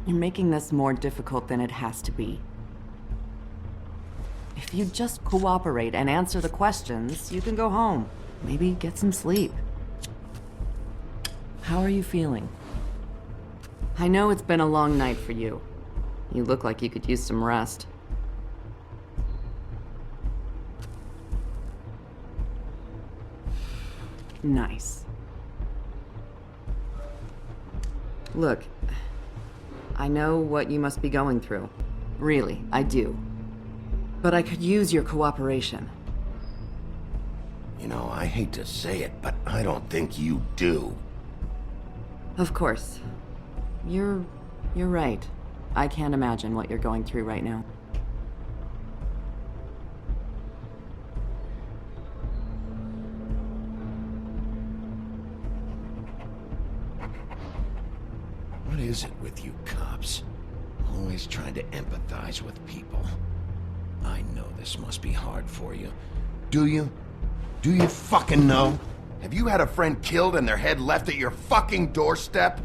You're making this more difficult than it has to be. If you just cooperate and answer the questions, you can go home. Maybe get some sleep. How are you feeling? I know it's been a long night for you. You look like you could use some rest. Nice. Look, I know what you must be going through. Really, I do. But I could use your cooperation. You know, I hate to say it, but I don't think you do. Of course. You're right. I can't imagine what you're going through right now. What is it with you cops? Always trying to empathize with people. I know this must be hard for you. Do you? Do you fucking know? Have you had a friend killed and their head left at your fucking doorstep?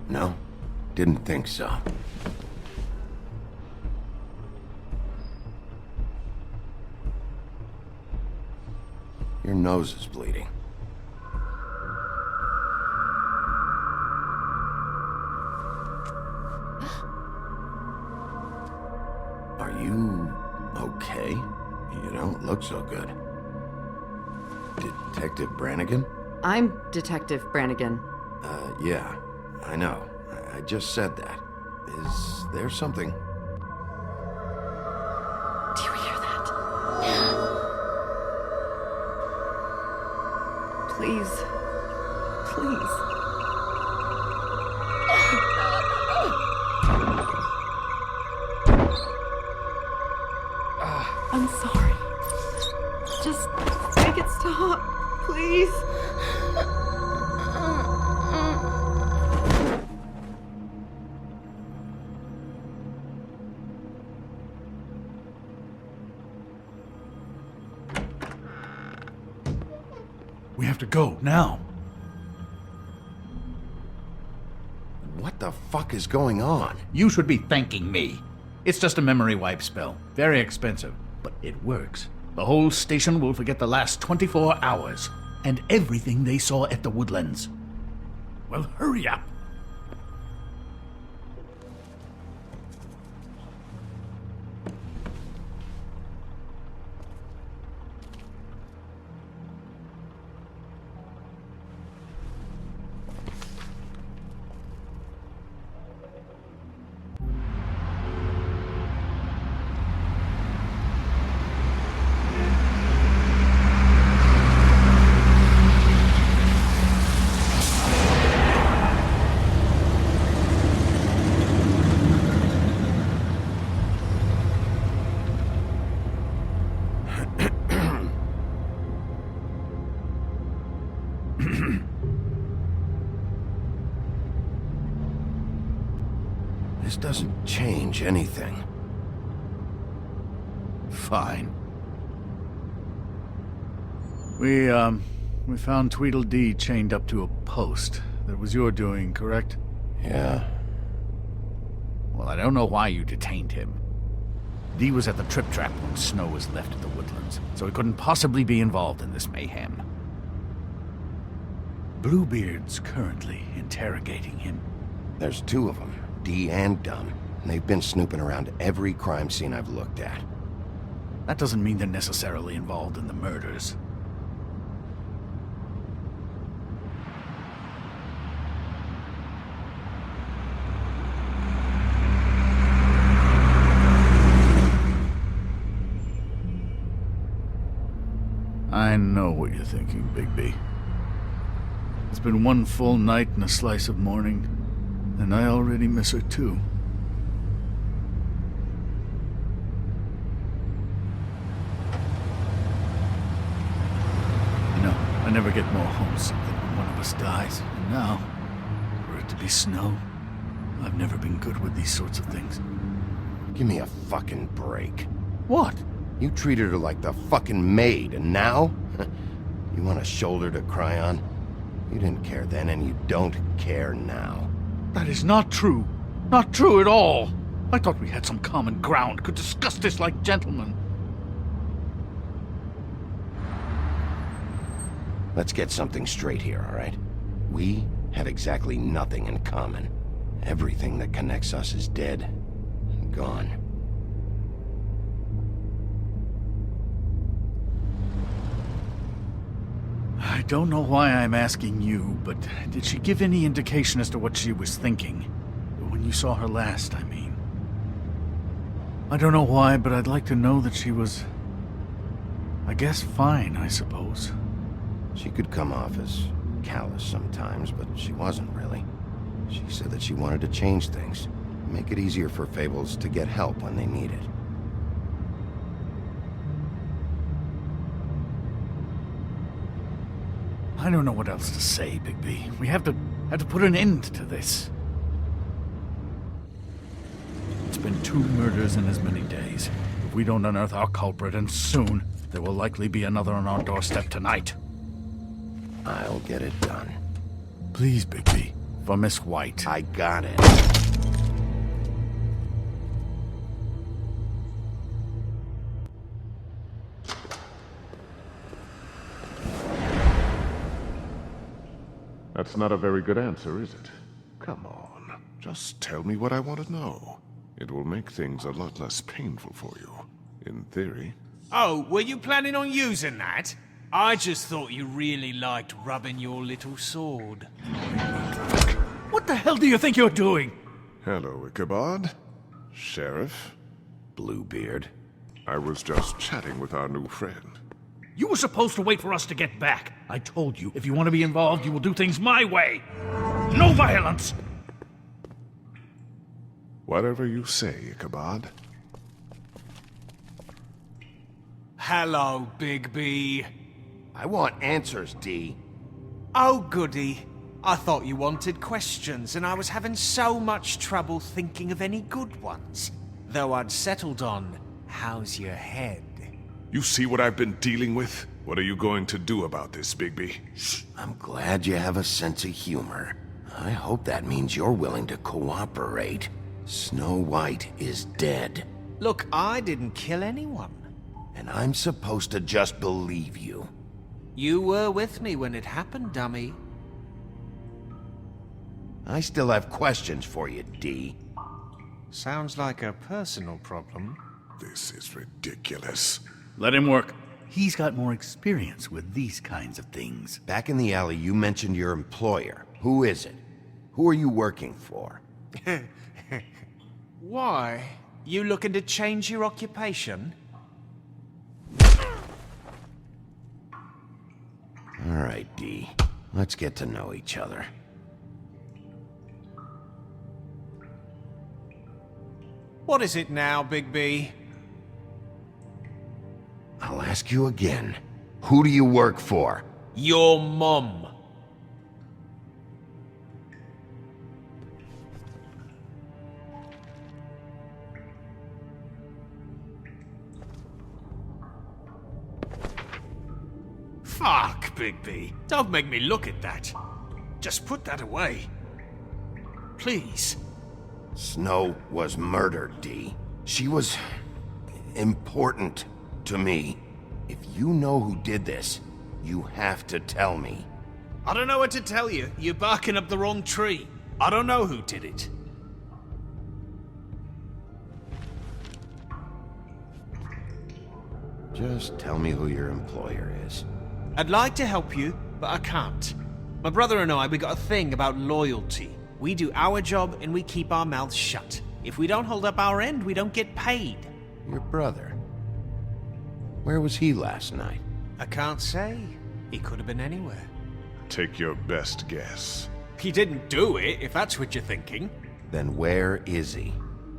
No? Didn't think so. Your nose is bleeding. Are you okay? You don't look so good. Detective Brannigan? I'm Detective Brannigan. Yeah, I know. I just said that. Is there something? Do you hear that? Please. Please. I'm sorry. Just make it stop, please. We have to go, now. What the fuck is going on? You should be thanking me. It's just a memory wipe spell. Very expensive, but it works. The whole station will forget the last 24 hours, and everything they saw at the Woodlands. Well, hurry up. This doesn't change anything. Fine. We found Tweedledee chained up to a post. That was your doing, correct? Yeah. Well, I don't know why you detained him. Dee was at the Trip Trap when Snow was left at the Woodlands, so he couldn't possibly be involved in this mayhem. Bluebeard's currently interrogating him. There's two of them, Dee and Dunn, and they've been snooping around every crime scene I've looked at. That doesn't mean they're necessarily involved in the murders. I know what you're thinking, Bigby. It's been one full night and a slice of morning, and I already miss her too. You know, I never get more homesick than when one of us dies, and now, for it to be Snow, I've never been good with these sorts of things. Give me a fucking break. What? You treated her like the fucking maid, and now? You want a shoulder to cry on? You didn't care then, and you don't care now. That is not true. Not true at all. I thought we had some common ground, could discuss this like gentlemen. Let's get something straight here, all right? We have exactly nothing in common. Everything that connects us is dead and gone. I don't know why I'm asking you, but did she give any indication as to what she was thinking? When you saw her last, I mean. I don't know why, but I'd like to know that she was... I guess fine, I suppose. She could come off as callous sometimes, but she wasn't really. She said that she wanted to change things, make it easier for Fables to get help when they need it. I don't know what else to say, Bigby. We have to put an end to this. It's been 2 murders in as many days. If we don't unearth our culprit, and soon, there will likely be another on our doorstep tonight. I'll get it done. Please, Bigby. For Miss White. I got it. That's not a very good answer, is it? Come on, just tell me what I want to know. It will make things a lot less painful for you, in theory. Oh, were you planning on using that? I just thought you really liked rubbing your little sword. What the hell do you think you're doing? Hello, Ichabod. Sheriff. Bluebeard. I was just chatting with our new friend. You were supposed to wait for us to get back. I told you, if you want to be involved, you will do things my way. No violence! Whatever you say, Ichabod. Hello, Bigby. I want answers, D. Oh, goody. I thought you wanted questions, and I was having so much trouble thinking of any good ones. Though I'd settled on, how's your head? You see what I've been dealing with? What are you going to do about this, Bigby? I'm glad you have a sense of humor. I hope that means you're willing to cooperate. Snow White is dead. Look, I didn't kill anyone. And I'm supposed to just believe you. You were with me when it happened, dummy. I still have questions for you, D. Sounds like a personal problem. This is ridiculous. Let him work. He's got more experience with these kinds of things. Back in the alley, you mentioned your employer. Who is it? Who are you working for? Why? You looking to change your occupation? All right, D. Let's get to know each other. What is it now, Bigby? I'll ask you again. Who do you work for? Your mum. Fuck, Bigby. Don't make me look at that. Just put that away. Please. Snow was murdered, D. She was... important to me. If you know who did this, you have to tell me. I don't know what to tell you. You're barking up the wrong tree. I don't know who did it. Just tell me who your employer is. I'd like to help you, but I can't. My brother and I, we got a thing about loyalty. We do our job and we keep our mouths shut. If we don't hold up our end, we don't get paid. Your brother. Where was he last night? I can't say. He could have been anywhere. Take your best guess. He didn't do it, if that's what you're thinking. Then where is he?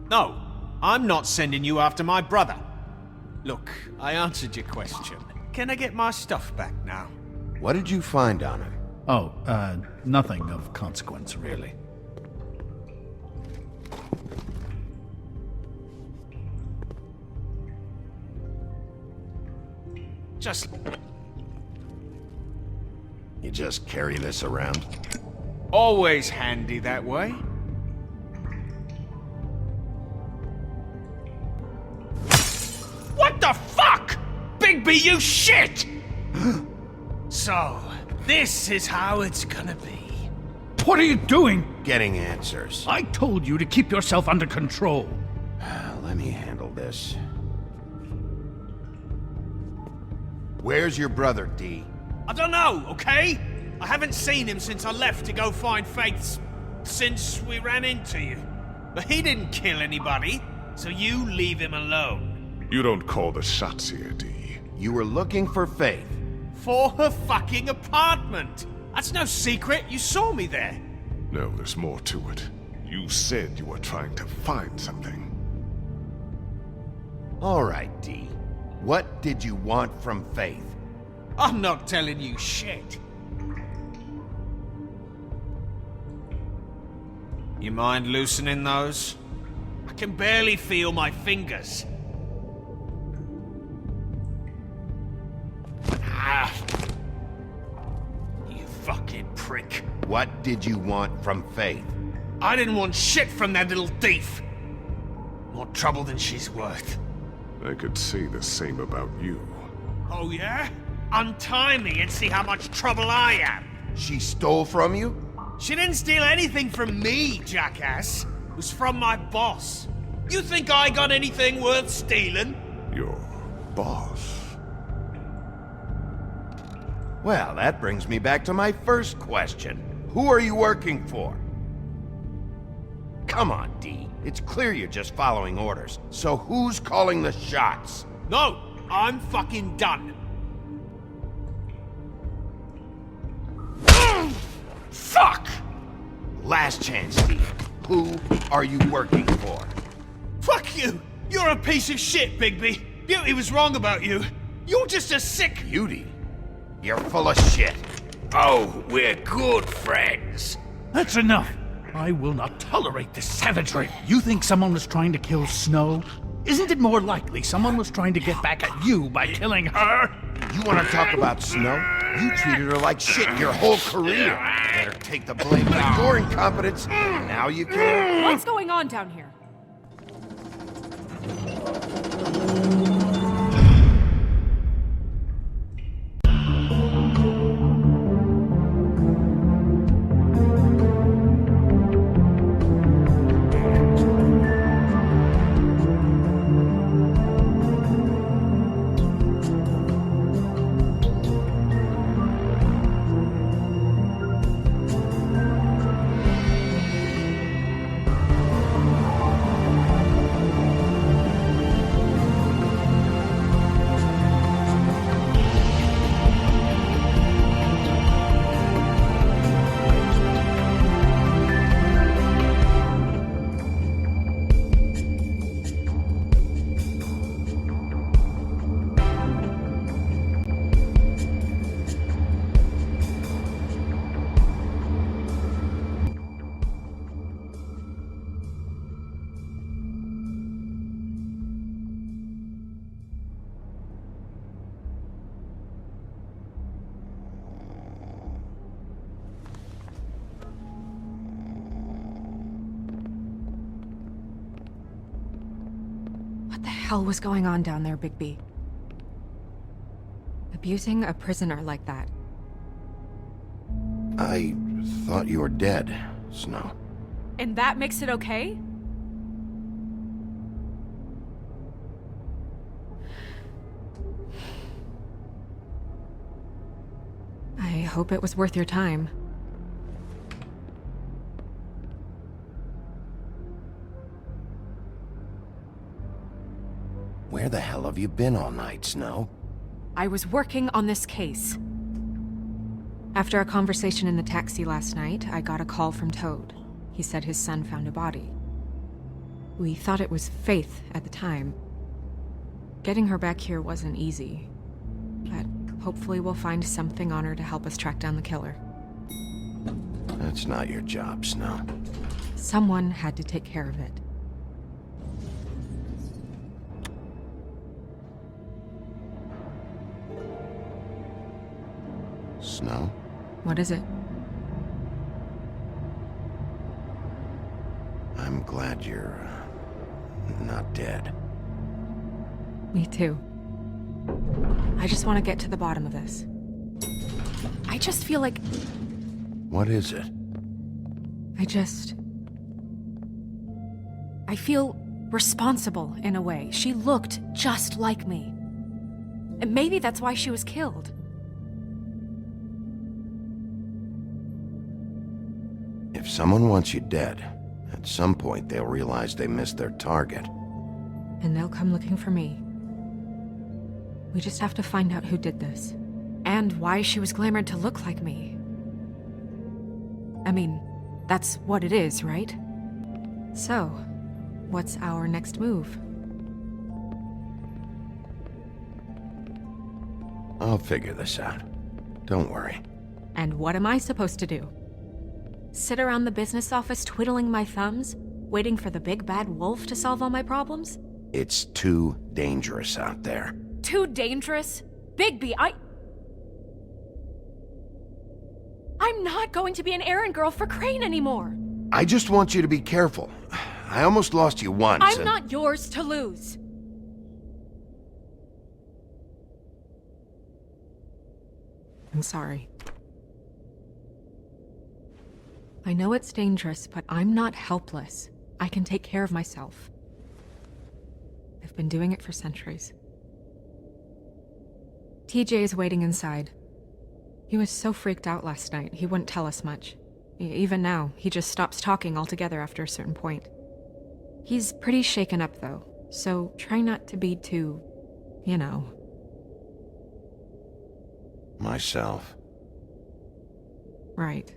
No, I'm not sending you after my brother. Look, I answered your question. Can I get my stuff back now? What did you find on him? Oh, nothing of consequence, really. You just carry this around? Always handy that way. What the fuck? Bigby, you shit! So, this is how it's gonna be. What are you doing? Getting answers. I told you to keep yourself under control. Let me handle this. Where's your brother, D? I don't know, okay? I haven't seen him since I left to go find Faith's... since we ran into you. But he didn't kill anybody, so you leave him alone. You don't call the shots here, D. You were looking for Faith. For her fucking apartment! That's no secret, you saw me there. No, there's more to it. You said you were trying to find something. All right, D. What did you want from Faith? I'm not telling you shit. You mind loosening those? I can barely feel my fingers. Ah. You fucking prick. What did you want from Faith? I didn't want shit from that little thief. More trouble than she's worth. I could say the same about you. Oh yeah? Untie me and see how much trouble I am. She stole from you? She didn't steal anything from me, jackass. It was from my boss. You think I got anything worth stealing? Your boss. Well, that brings me back to my first question. Who are you working for? Come on, D. It's clear you're just following orders. So who's calling the shots? No, I'm fucking done. Fuck! Last chance, D. Who are you working for? Fuck you! You're a piece of shit, Bigby. Beauty was wrong about you. You're just a sick... Beauty? You're full of shit. Oh, we're good friends. That's enough. I will not tolerate this savagery. You think someone was trying to kill Snow? Isn't it more likely someone was trying to get back at you by killing her? You want to talk about Snow? You treated her like shit your whole career. Let her take the blame for your incompetence. Now you care? What's going on down here? What the hell was going on down there, Bigby? Abusing a prisoner like that. I thought you were dead, Snow. And that makes it okay? I hope it was worth your time. Where the hell have you been all night, Snow? I was working on this case. After a conversation in the taxi last night, I got a call from Toad. He said his son found a body. We thought it was Faith at the time. Getting her back here wasn't easy, but hopefully we'll find something on her to help us track down the killer. That's not your job, Snow. Someone had to take care of it. Snow? What is it? I'm glad you're not dead. Me too. I just want to get to the bottom of this. I just feel like What is it? I feel responsible in a way. She looked just like me. And maybe that's why she was killed. If someone wants you dead, at some point they'll realize they missed their target. And they'll come looking for me. We just have to find out who did this. And why she was glamored to look like me. I mean, that's what it is, right? So, what's our next move? I'll figure this out. Don't worry. And what am I supposed to do? Sit around the business office twiddling my thumbs, waiting for the big bad wolf to solve all my problems? It's too dangerous out there. Too dangerous? Bigby, I'm not going to be an errand girl for Crane anymore. I just want you to be careful. I almost lost you once. I'm not yours to lose. I'm sorry. I know it's dangerous, but I'm not helpless. I can take care of myself. I've been doing it for centuries. TJ is waiting inside. He was so freaked out last night, he wouldn't tell us much. Even now, he just stops talking altogether after a certain point. He's pretty shaken up, though, so try not to be too, you know. Myself. Right.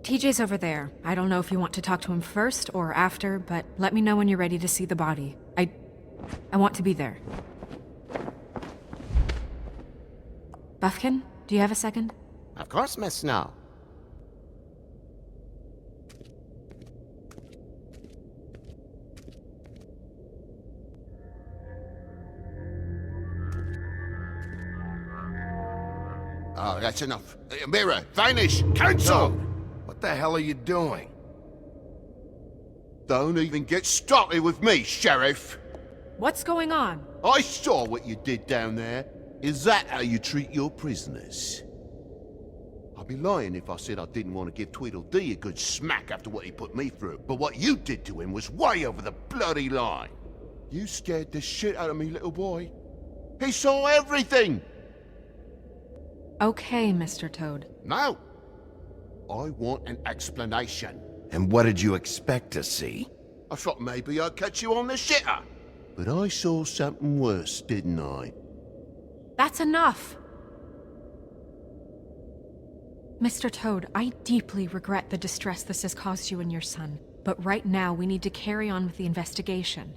TJ's over there. I don't know if you want to talk to him first or after, but let me know when you're ready to see the body. I want to be there. Buffkin, do you have a second? Of course, Miss Snow. Oh, that's enough. Mirror, vanish, cancel! What the hell are you doing? Don't even get started with me, Sheriff. What's going on? I saw what you did down there. Is that how you treat your prisoners? I'd be lying if I said I didn't want to give Tweedledee a good smack after what he put me through, but what you did to him was way over the bloody line. You scared the shit out of me, little boy. He saw everything! Okay, Mr. Toad. No. I want an explanation. And what did you expect to see? I thought maybe I'd catch you on the shitter. But I saw something worse, didn't I? That's enough! Mr. Toad, I deeply regret the distress this has caused you and your son, but right now we need to carry on with the investigation.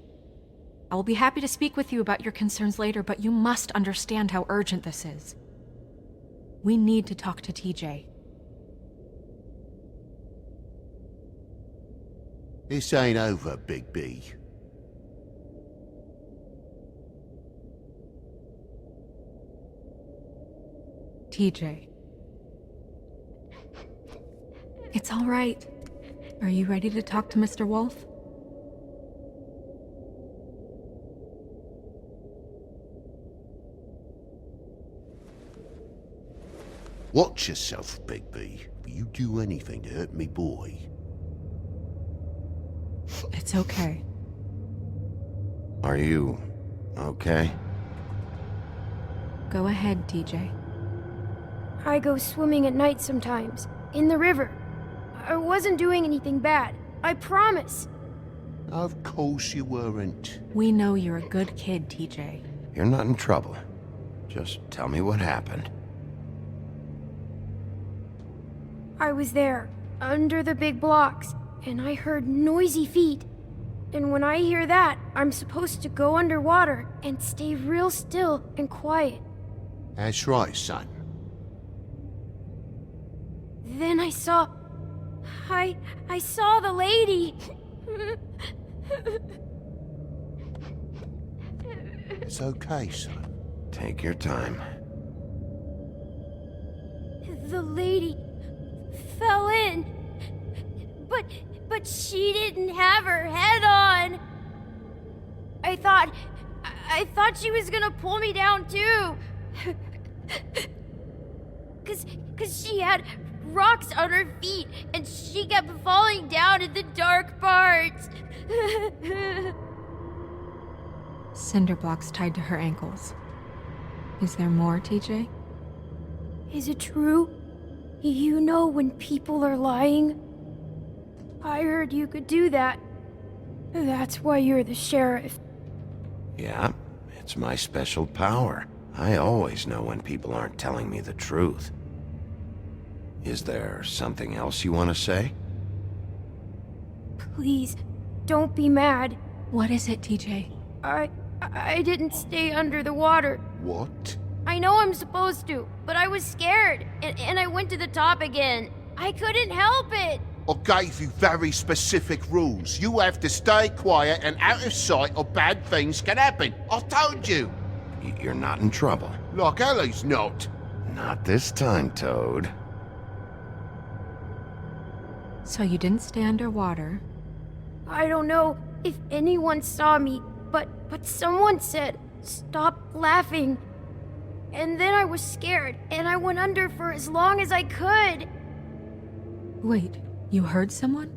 I will be happy to speak with you about your concerns later, but you must understand how urgent this is. We need to talk to TJ. This ain't over, Big B. TJ. It's all right. Are you ready to talk to Mr. Wolf? Watch yourself, Big B. If you do anything to hurt me, boy. It's okay. Are you okay? Go ahead, TJ. I go swimming at night sometimes, in the river. I wasn't doing anything bad, I promise. Of course you weren't. We know you're a good kid, TJ. You're not in trouble. Just tell me what happened. I was there, under the big blocks, and I heard noisy feet. And when I hear that, I'm supposed to go underwater and stay real still and quiet. That's right, son. then I saw... I saw the lady. It's okay, son. Take your time. The lady fell in. But she didn't have her head on. I thought she was gonna pull me down too. Cause she had rocks on her feet and she kept falling down in the dark parts. Cinder blocks tied to her ankles. Is there more, TJ? Is it true? You know when people are lying? I heard you could do that. That's why you're the sheriff. Yeah, it's my special power. I always know when people aren't telling me the truth. Is there something else you want to say? Please, don't be mad. What is it, TJ? I didn't stay under the water. What? I know I'm supposed to, but I was scared, and I went to the top again. I couldn't help it. I gave you very specific rules. You have to stay quiet and out of sight or bad things can happen. I told you. You're not in trouble. Like Ellie's not. Not this time, Toad. So you didn't stay underwater. I don't know if anyone saw me, but someone said, "Stop laughing." And then I was scared, and I went under for as long as I could. Wait, you heard someone?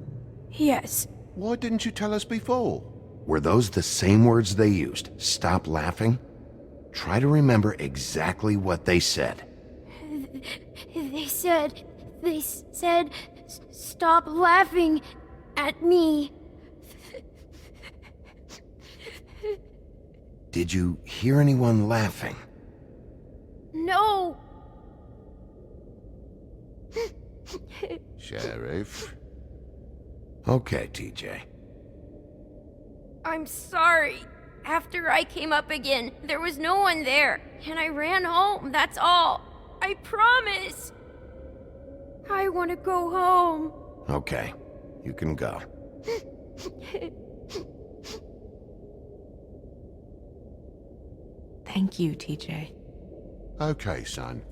Yes. Why didn't you tell us before? Were those the same words they used? Stop laughing? Try to remember exactly what they said. They said, "Stop laughing at me." Did you hear anyone laughing? No. Sheriff? Okay, TJ. I'm sorry. After I came up again, there was no one there, and I ran home, that's all. I promise. I want to go home. Okay, you can go. Thank you, TJ. Okay, son.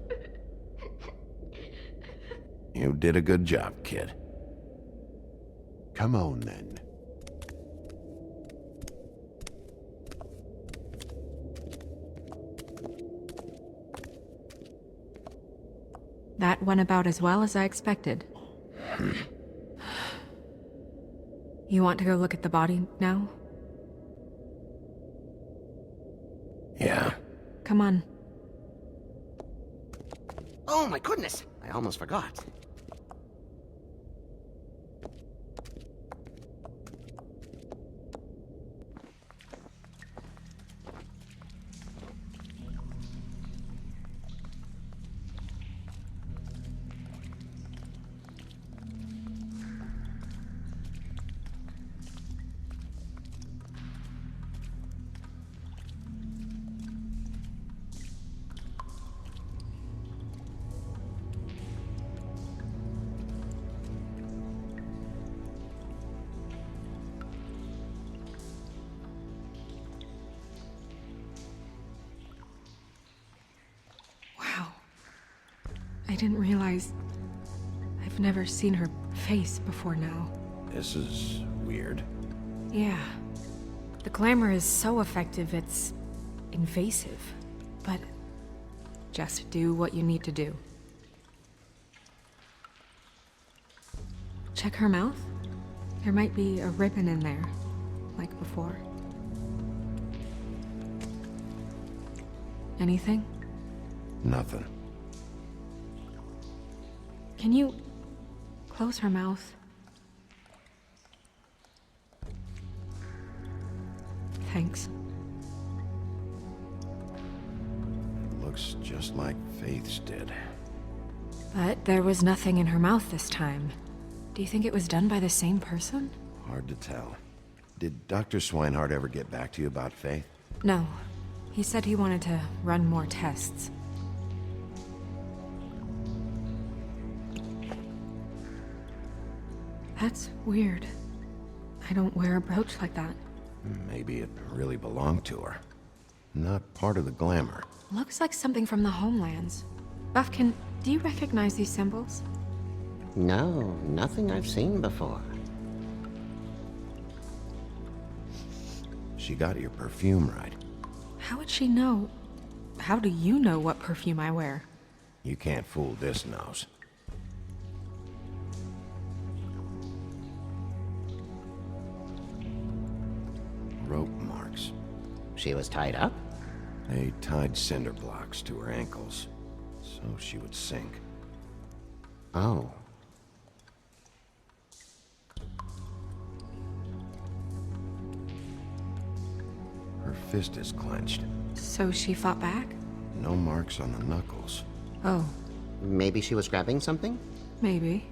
You did a good job, kid. Come on, then. That went about as well as I expected. You want to go look at the body now? Yeah. Come on. Oh my goodness, I almost forgot. I didn't realize... I've never seen her face before now. This is weird. Yeah. The glamour is so effective, it's invasive. But just do what you need to do. Check her mouth. There might be a ribbon in there, like before. Anything? Nothing. Can you close her mouth? Thanks. Looks just like Faith's did. But there was nothing in her mouth this time. Do you think it was done by the same person? Hard to tell. Did Dr. Swinehart ever get back to you about Faith? No. He said he wanted to run more tests. That's weird. I don't wear a brooch like that. Maybe it really belonged to her. Not part of the glamour. Looks like something from the homelands. Buffkin, do you recognize these symbols? No, nothing I've seen before. She got your perfume right. How would she know? How do you know what perfume I wear? You can't fool this nose. Rope marks. She was tied up? They tied cinder blocks to her ankles, so she would sink. Oh. Her fist is clenched. So she fought back? No marks on the knuckles. Oh, Maybe she was grabbing something? maybe.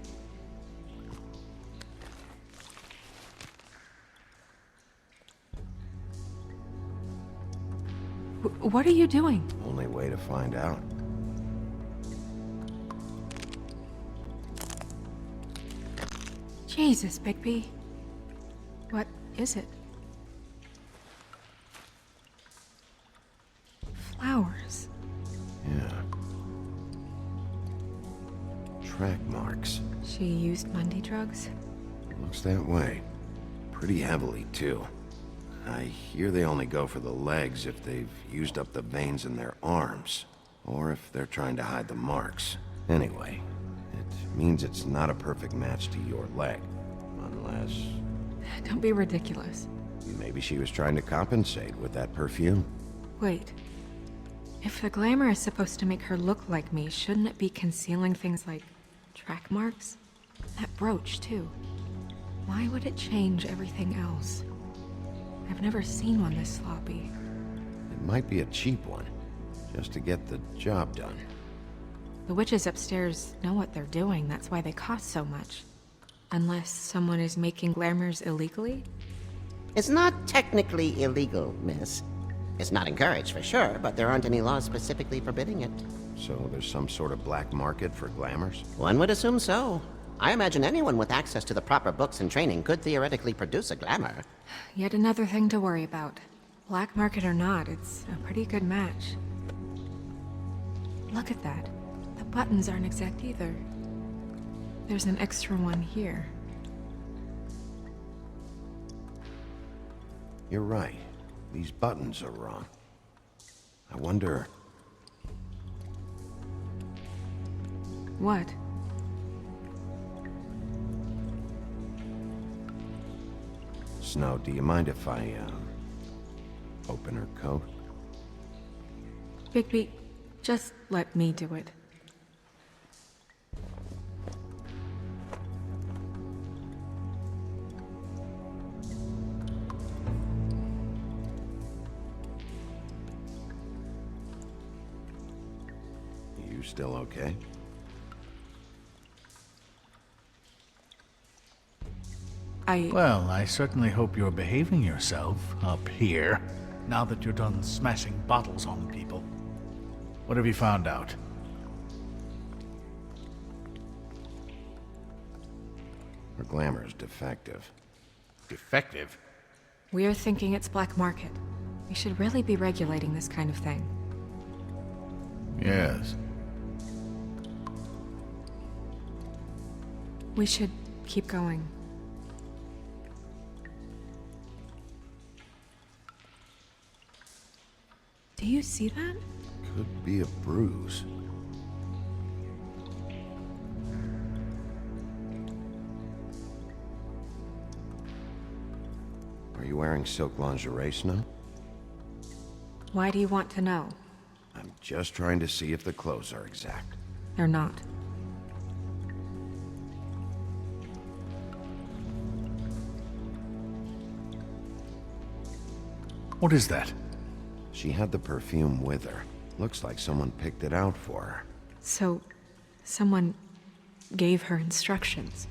What are you doing? Only way to find out. Jesus, Bigby. What is it? Flowers. Yeah. Track marks. She used Mundy drugs? Looks that way. Pretty heavily, too. I hear they only go for the legs if they've used up the veins in their arms, or if they're trying to hide the marks. Anyway, it means it's not a perfect match to your leg. Unless... Don't be ridiculous. maybe she was trying to compensate with that perfume. Wait. If the glamour is supposed to make her look like me, shouldn't it be concealing things like track marks? That brooch, too. Why would it change everything else? I've never seen one this sloppy. It might be a cheap one, just to get the job done. The witches upstairs know what they're doing, that's why they cost so much. Unless someone is making glamours illegally? It's not technically illegal, miss. It's not encouraged for sure, but there aren't any laws specifically forbidding it. So there's some sort of black market for glamours? One would assume so. I imagine anyone with access to the proper books and training could theoretically produce a glamour. Yet another thing to worry about. Black market or not, it's a pretty good match. Look at that. The buttons aren't exact either. There's an extra one here. You're right. These buttons are wrong. I wonder... What? Snow, do you mind if I, open her coat? Bigby, just let me do it. You still okay? Well, I certainly hope you're behaving yourself up here, now that you're done smashing bottles on people. What have you found out? Her glamour's defective. Defective? We're thinking it's black market. We should really be regulating this kind of thing. Yes. We should keep going. Do you see that? Could be a bruise. Are you wearing silk lingerie, Snow? Why do you want to know? I'm just trying to see if the clothes are exact. They're not. What is that? She had the perfume with her. Looks like someone picked it out for her. So, someone gave her instructions.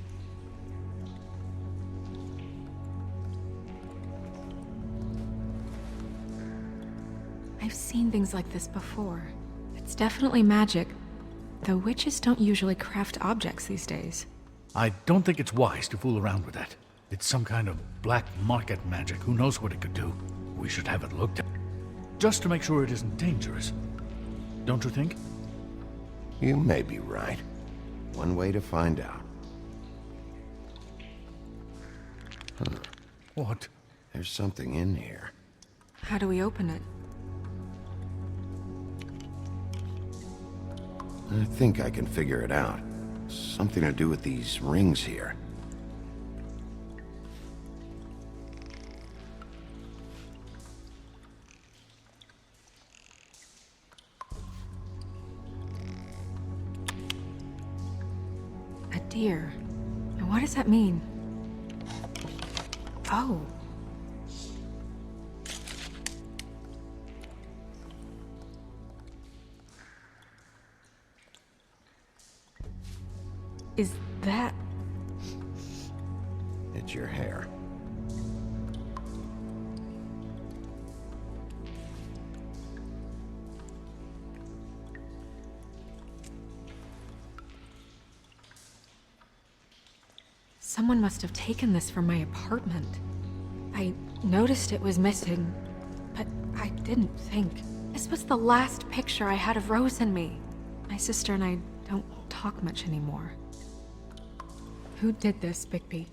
I've seen things like this before. It's definitely magic, though witches don't usually craft objects these days. I don't think it's wise to fool around with that. It's some kind of black market magic. Who knows what it could do? We should have it looked at. Just to make sure it isn't dangerous. Don't you think? You may be right. One way to find out. What? There's something in here. How do we open it? I think I can figure it out. Something to do with these rings here. A deer. And what does that mean? Oh. Is that... It's your hair. Someone must have taken this from my apartment. I noticed it was missing, but I didn't think. This was the last picture I had of Rose and me. My sister and I don't talk much anymore. Who did this, Bigby?